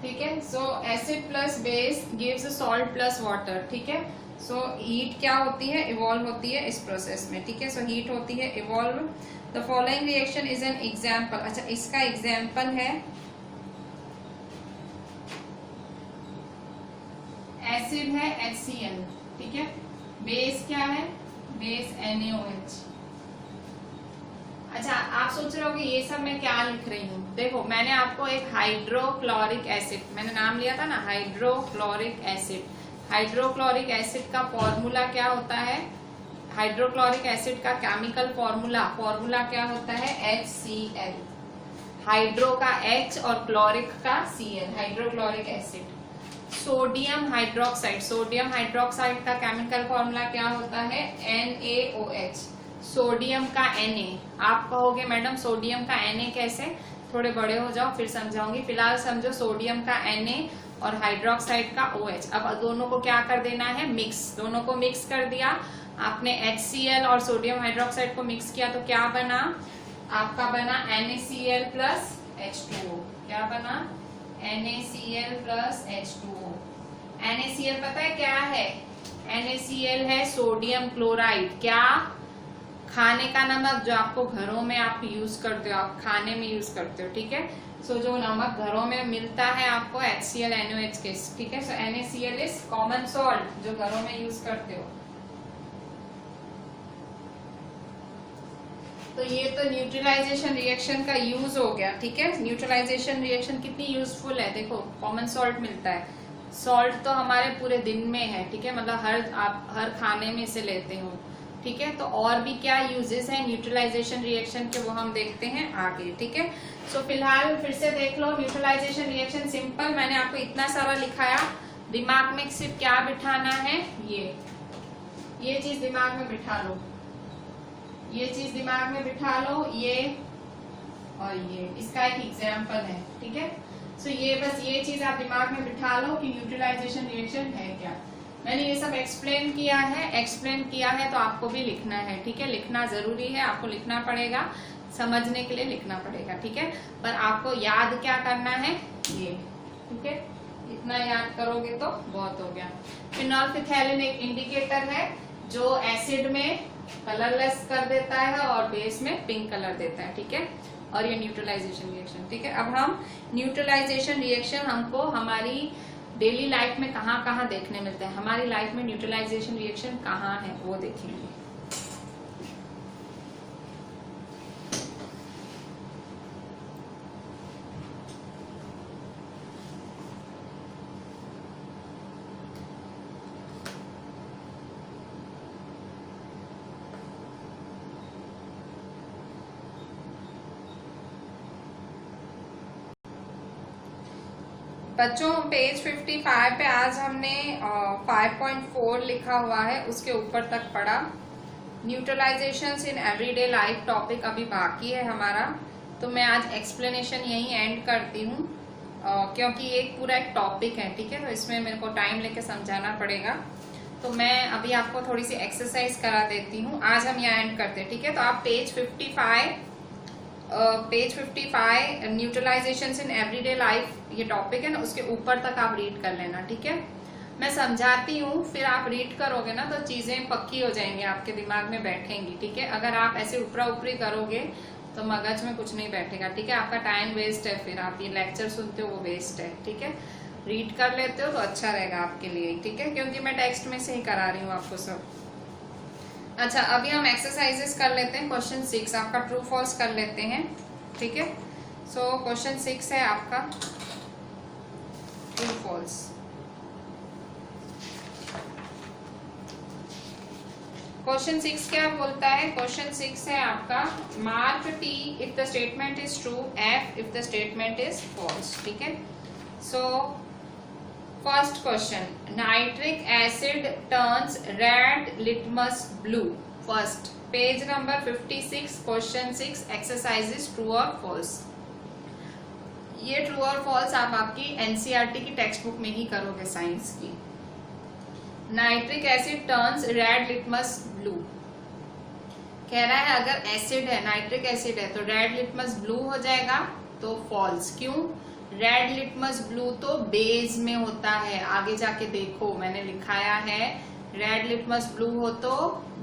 ठीक है। सो acid plus base gives salt plus water, ठीक है। सो हीट क्या होती है? इवॉल्व होती है इस प्रोसेस में, ठीक है। सो हीट होती है evolve. The following reaction is an example. अच्छा, इसका एग्जाम्पल है एसिड है HCl, ठीक है। बेस क्या है? Base NaOH। अच्छा, आप सोच रहे हो कि ये सब मैं क्या लिख रही हूँ। देखो, मैंने आपको एक हाइड्रोक्लोरिक एसिड, मैंने नाम लिया था ना हाइड्रोक्लोरिक एसिड। हाइड्रोक्लोरिक एसिड का फॉर्मूला क्या होता है? हाइड्रोक्लोरिक एसिड का केमिकल फॉर्मूला क्या होता है? HCl। हाइड्रो का H और क्लोरिक का Cl, hydrochloric acid. Sodium hydroxide का केमिकल फॉर्मूला क्या होता है? NaOH। सोडियम का Na। आप कहोगे मैडम सोडियम का Na कैसे? थोड़े बड़े हो जाओ फिर समझाऊंगी, फिलहाल समझो सोडियम का Na और हाइड्रोक्साइड का OH। अब दोनों को क्या कर देना है? मिक्स। दोनों को मिक्स कर दिया आपने, HCl और सोडियम हाइड्रोक्साइड को मिक्स किया तो क्या बना? आपका बना NaCl प्लस H2O। क्या बना? NaCl plus H2O। NaCl पता है क्या है? NaCl है सोडियम क्लोराइड। क्या? खाने का नमक, जो आपको घरों में आप यूज करते हो, आप खाने में यूज करते हो, ठीक है। सो जो नमक घरों में मिलता है आपको HCl NaOH के, ठीक है। सो NaCl इज कॉमन सॉल्ट जो घरों में यूज करते हो। तो ये तो न्यूट्रलाइजेशन रिएक्शन का यूज हो गया, ठीक है। न्यूट्रलाइजेशन रिएक्शन कितनी यूजफुल है, देखो कॉमन सॉल्ट मिलता है। सॉल्ट तो हमारे पूरे दिन में है, ठीक है, मतलब आप हर खाने में इसे लेते हो, ठीक है। तो और भी क्या यूजेस हैं न्यूट्रलाइजेशन रिएक्शन के, वो हम देखते हैं आगे, ठीक है। सो फिलहाल फिर से देख लो न्यूट्रलाइजेशन रिएक्शन सिंपल। मैंने आपको इतना सारा लिखाया, दिमाग में सिर्फ क्या बिठाना है? ये चीज दिमाग में बिठा लो, ये चीज दिमाग में बिठा लो, ये और ये इसका एक एग्जाम्पल है, ठीक है। सो ये बस ये चीज आप दिमाग में बिठा लो कि न्यूट्रलाइजेशन रिएक्शन है क्या। मैंने ये सब एक्सप्लेन किया है तो आपको भी लिखना है, ठीक है। लिखना जरूरी है, आपको लिखना पड़ेगा, समझने के लिए लिखना पड़ेगा, ठीक है। पर आपको याद क्या करना है? ये, ठीक है। इतना याद करोगे तो बहुत हो गया। फिनोल्फिथैलिन एक इंडिकेटर है जो एसिड में कलरलेस कर देता है और बेस में पिंक कलर देता है, ठीक है। और ये न्यूट्रलाइजेशन रिएक्शन, ठीक है। अब हम न्यूट्रलाइजेशन रिएक्शन हमको हमारी डेली लाइफ में कहाँ कहाँ देखने मिलते हैं, हमारी लाइफ में न्यूट्रलाइजेशन रिएक्शन कहाँ है वो देखेंगे। बच्चों पेज 55 पे आज हमने 5.4 लिखा हुआ है, उसके ऊपर तक पढ़ा। न्यूट्रलाइजेशंस इन एवरीडे लाइफ टॉपिक अभी बाकी है हमारा, तो मैं आज एक्सप्लेनेशन यहीं एंड करती हूँ, क्योंकि एक पूरा एक टॉपिक है, ठीक है। तो इसमें मेरे को टाइम लेके समझाना पड़ेगा, तो मैं अभी आपको थोड़ी सी एक्सरसाइज करा देती हूँ। आज हम यहाँ एंड करते हैं, ठीक है। तो आप page 55 page 55 neutralization in everyday life, ये टॉपिक है ना, उसके ऊपर तक आप रीड कर लेना, ठीक है। मैं समझाती हूँ, फिर आप रीड करोगे ना तो चीजें पक्की हो जाएंगी, आपके दिमाग में बैठेंगी, ठीक है। अगर आप ऐसे ऊपरा ऊपरी करोगे तो मगज में कुछ नहीं बैठेगा, ठीक है। आपका टाइम वेस्ट है, फिर आप ये लेक्चर सुनते हो वो वेस्ट है, ठीक है। रीड कर लेते हो तो अच्छा रहेगा आपके लिए, ठीक है, क्योंकि मैं टेक्स्ट में से ही करा रही हूँ आपको सब। अच्छा, अभी हम एक्सरसाइजेस कर लेते हैं। क्वेश्चन 6 आपका ट्रू फॉल्स कर लेते हैं, ठीक है। सो क्वेश्चन 6 है आपका ट्रू फॉल्स। क्वेश्चन 6 क्या बोलता है? क्वेश्चन 6 है आपका mark T if the statement is true, F if the statement is false, ठीक है। So first question, nitric acid turns red litmus blue. First page number 56 question 6 exercises true और false. ये true और false आप आपकी NCERT की text book में ही करोगे साइंस की। Nitric acid turns red litmus blue कह रहा है, अगर एसिड है, नाइट्रिक एसिड है तो रेड लिटमस ब्लू हो जाएगा, तो फॉल्स। क्यों? रेड लिटमस ब्लू तो बेस में होता है, आगे जाके देखो मैंने लिखाया है, रेड लिटमस ब्लू हो तो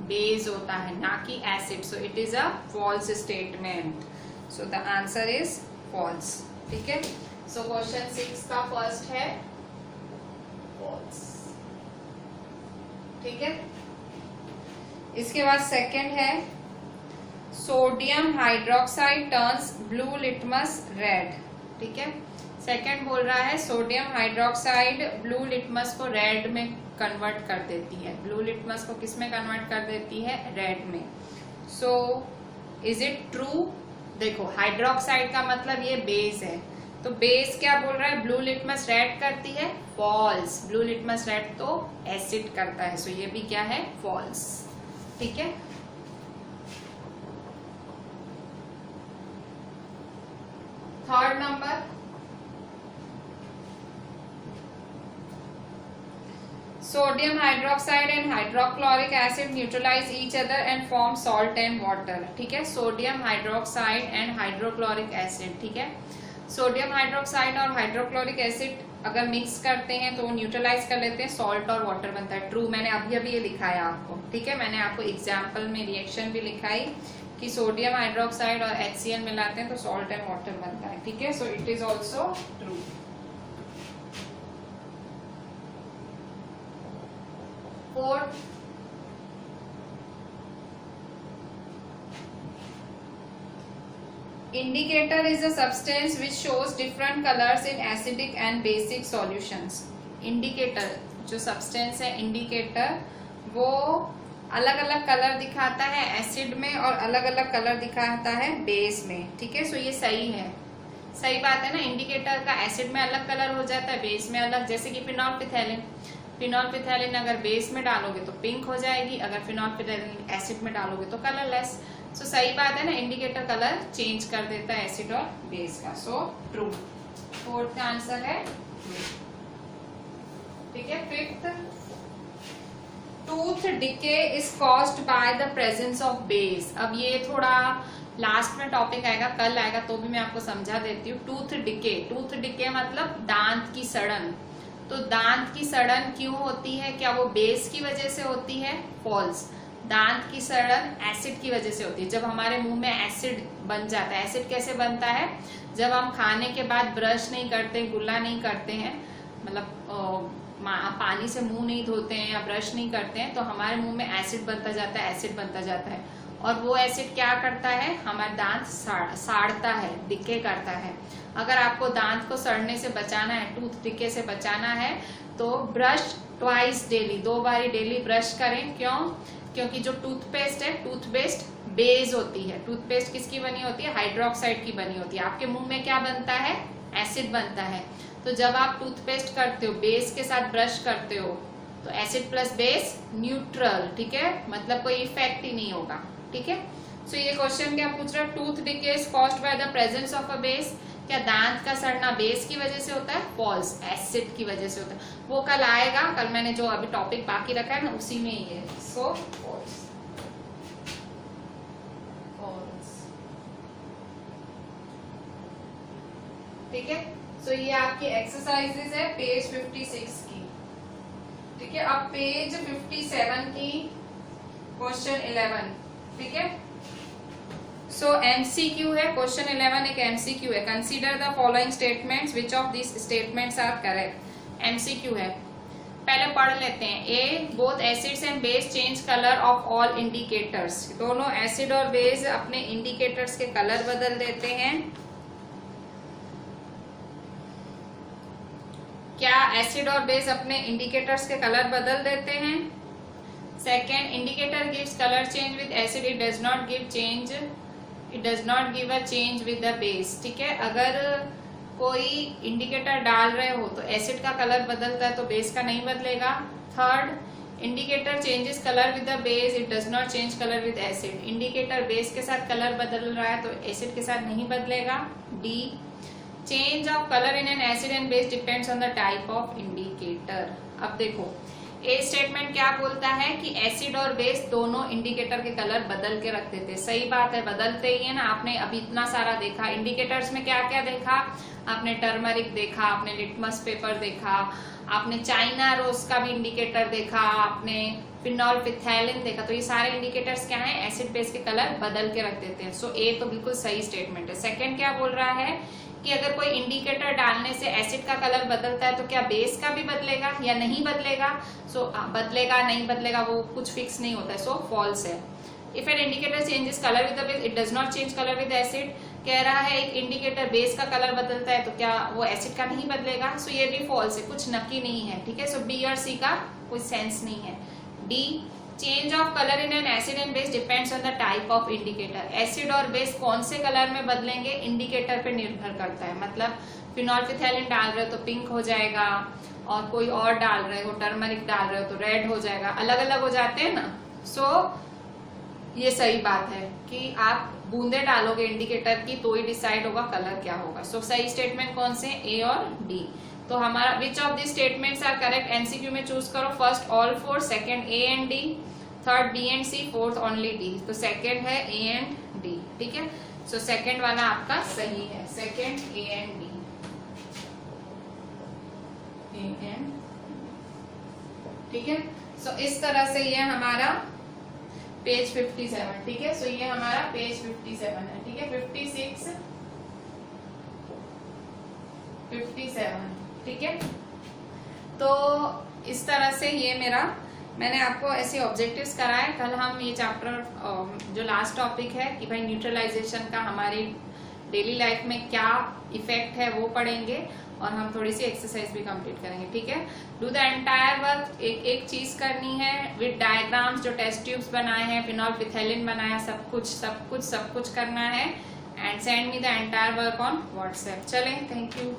बेस होता है, ना कि acid. So it is a false statement, so the answer is false, ठीक है। सो क्वेश्चन 6 का फर्स्ट है फॉल्स, ठीक है। इसके बाद सेकंड है sodium hydroxide turns blue litmus red, ठीक है। सेकंड बोल रहा है सोडियम हाइड्रोक्साइड ब्लू लिटमस को रेड में कन्वर्ट कर देती है। ब्लू लिटमस को किस में कन्वर्ट कर देती है? रेड में। So is it true? देखो हाइड्रोक्साइड का मतलब ये बेस है, तो बेस क्या बोल रहा है? ब्लू लिटमस रेड करती है, फॉल्स। ब्लू लिटमस रेड तो एसिड करता है, सो ये भी क्या है? फॉल्स, ठीक है। Third number, sodium hydroxide and hydrochloric acid neutralize each other and form salt and water, ठीक है। Sodium hydroxide and hydrochloric acid, ठीक है। सोडियम हाइड्रोक्साइड और हाइड्रोक्लोरिक एसिड अगर मिक्स करते हैं तो न्यूट्रलाइज कर लेते हैं, सॉल्ट और वाटर बनता है। ट्रू, मैंने अभी अभी ये लिखाया आपको, ठीक है। मैंने आपको एग्जाम्पल में रिएक्शन भी लिखाई कि सोडियम हाइड्रोक्साइड और HCl मिलाते हैं तो सॉल्ट एंड वाटर बनता है, ठीक है। सो it is also true. Fourth, indicator is a substance which shows different colors in acidic and basic solutions. indicator जो substance है, indicator वो अलग अलग कलर दिखाता है एसिड में और अलग अलग कलर दिखाता है बेस में, ठीक है। सो ये सही है, सही बात है ना। इंडिकेटर का एसिड में अलग कलर हो जाता है, बेस में अलग। जैसे कि फिनॉल पिथैलिन अगर बेस में डालोगे तो पिंक हो जाएगी, अगर फिनॉल पिथैलिन एसिड में डालोगे तो कलरलेस। सो सही बात है ना, इंडिकेटर कलर चेंज कर देता है एसिड और बेस का। सो ट्रू, फोर्थ का आंसर है ट्रू, ठीक है। Fifth, tooth decay is caused by the presence of base. अब ये थोड़ा लास्ट में टॉपिक आएगा, कल आएगा, तो भी मैं आपको समझा देती हूँ। टूथ डिके मतलब दांत की सड़न। तो दांत की सड़न क्यों होती है? क्या वो बेस की वजह से होती है? फॉल्स। दांत की सड़न एसिड की वजह से होती है। जब हमारे मुंह में एसिड बन जाता है, एसिड कैसे बनता है? जब हम खाने के बाद ब्रश नहीं करते, गुल्ला नहीं करते हैं, मतलब पानी से मुंह नहीं धोते हैं या ब्रश नहीं करते हैं, तो हमारे मुंह में एसिड बनता जाता है, और वो एसिड क्या करता है? हमारे दांत साड़ता है, डिके करता है। अगर आपको दांत को सड़ने से बचाना है, टूथ डिके से बचाना है, तो ब्रश ट्वाइस डेली, 2 बारी डेली ब्रश करें। क्यों? क्योंकि जो टूथपेस्ट है, टूथपेस्ट बेस होती है। टूथपेस्ट किसकी बनी होती है? हाइड्रोक्साइड की बनी होती है। आपके मुंह में क्या बनता है? एसिड बनता है। तो जब आप टूथपेस्ट करते हो, बेस के साथ ब्रश करते हो, तो एसिड प्लस बेस न्यूट्रल, ठीक है, मतलब कोई इफेक्ट ही नहीं होगा, ठीक है। सो ये क्वेश्चन क्या पूछ रहा है? Tooth decay is caused by the presence of a base. क्या दांत का सड़ना बेस की वजह से होता है? फॉल्स, एसिड की वजह से होता है। वो कल आएगा, कल मैंने जो अभी टॉपिक बाकी रखा है ना, उसी में ही है। सो फॉल्स। ठीक है। सो ये आपकी एक्सरसाइजेस है पेज 56 की, ठीक है। अब पेज 57 की क्वेश्चन 11, ठीक है। सो एमसीक्यू है, क्वेश्चन 11 एक एमसीक्यू है। Consider the following statements, which of this statements are correct. MCQ है, पहले पढ़ लेते हैं। A, both acids and base change colour of all indicators. दोनों एसिड और बेस अपने इंडिकेटर्स के कलर बदल देते हैं। क्या एसिड और बेस अपने इंडिकेटर्स के कलर बदल देते हैं? Second, indicator gives colour change with acid, it does not give change, it does not give a change with the base, ठीक है। अगर कोई इंडिकेटर डाल रहे हो तो एसिड का कलर बदलता है तो बेस का नहीं बदलेगा। Third, indicator changes colour with the base, it does not change colour with acid. Indicator base के साथ कलर बदल रहा है तो एसिड के साथ नहीं बदलेगा। D, change of colour in an acid and base depends on the type of indicator. अब देखो, ए स्टेटमेंट क्या बोलता है कि एसिड और बेस दोनों इंडिकेटर के कलर बदल के रख देते। सही बात है, बदलते ही है ना। आपने अभी इतना सारा देखा, इंडिकेटर्स में क्या क्या देखा आपने? टर्मरिक देखा, आपने लिटमस पेपर देखा, आपने चाइना रोज का भी इंडिकेटर देखा, आपने फिनॉल फिथैलिन देखा। तो ये सारे इंडिकेटर्स क्या हैं? एसिड बेस के कलर बदल के रख देते हैं। सो ए तो बिल्कुल सही स्टेटमेंट है। सेकेंड क्या बोल रहा है कि अगर कोई इंडिकेटर डालने से एसिड का कलर बदलता है तो क्या बेस का भी बदलेगा या नहीं बदलेगा? सो बदलेगा नहीं बदलेगा वो कुछ फिक्स नहीं होता है। सो फॉल्स है। If an indicator changes colour with the base, it does not change colour with acid. कह रहा है एक इंडिकेटर बेस का कलर बदलता है तो क्या वो एसिड का नहीं बदलेगा? सो ये भी फॉल्स है, कुछ नक्की नहीं है, ठीक है। सो बी और सी का कोई सेंस नहीं है। D, change of colour in an acid and base depends on the type of indicator. Acid और बेस कौन से कलर में बदलेंगे इंडिकेटर पे निर्भर करता है। मतलब फिनॉल्फिथैलिन डाल रहे हो तो पिंक हो जाएगा, और कोई और डाल रहे हो, टर्मरिक डाल रहे हो तो रेड हो जाएगा, अलग अलग हो जाते हैं ना। सो ये सही बात है कि आप बूंदे डालोगे इंडिकेटर की तो ही डिसाइड होगा कलर क्या होगा। सो सही स्टेटमेंट कौन से? ए और डी। तो हमारा which of this statements are correct? MCQ में चूज करो। First all four, second A and D, third B and C, fourth only D. तो सेकंड है ए एंड डी, ठीक है। सो सेकंड वाला आपका सही है। Second A and D, A and, ठीक है। सो इस तरह से ये हमारा पेज 57, ठीक है। सो ये हमारा पेज 57 है, ठीक है। 56, 57, ठीक है। तो इस तरह से ये मेरा, मैंने आपको ऐसे ऑब्जेक्टिव्स कराए। कल हम ये चैप्टर जो लास्ट टॉपिक है कि भाई न्यूट्रलाइजेशन का हमारी डेली लाइफ में क्या इफेक्ट है वो पढ़ेंगे, और हम थोड़ी सी एक्सरसाइज भी कंप्लीट करेंगे, ठीक है। डू द एंटायर वर्क, एक एक चीज करनी है विद डायग्राम्स, जो टेस्ट ट्यूब्स बनाए हैं, फिनॉल्फिथैलिन बनाया, सब कुछ करना है। And send me the entire work on WhatsApp. चलें, थैंक यू।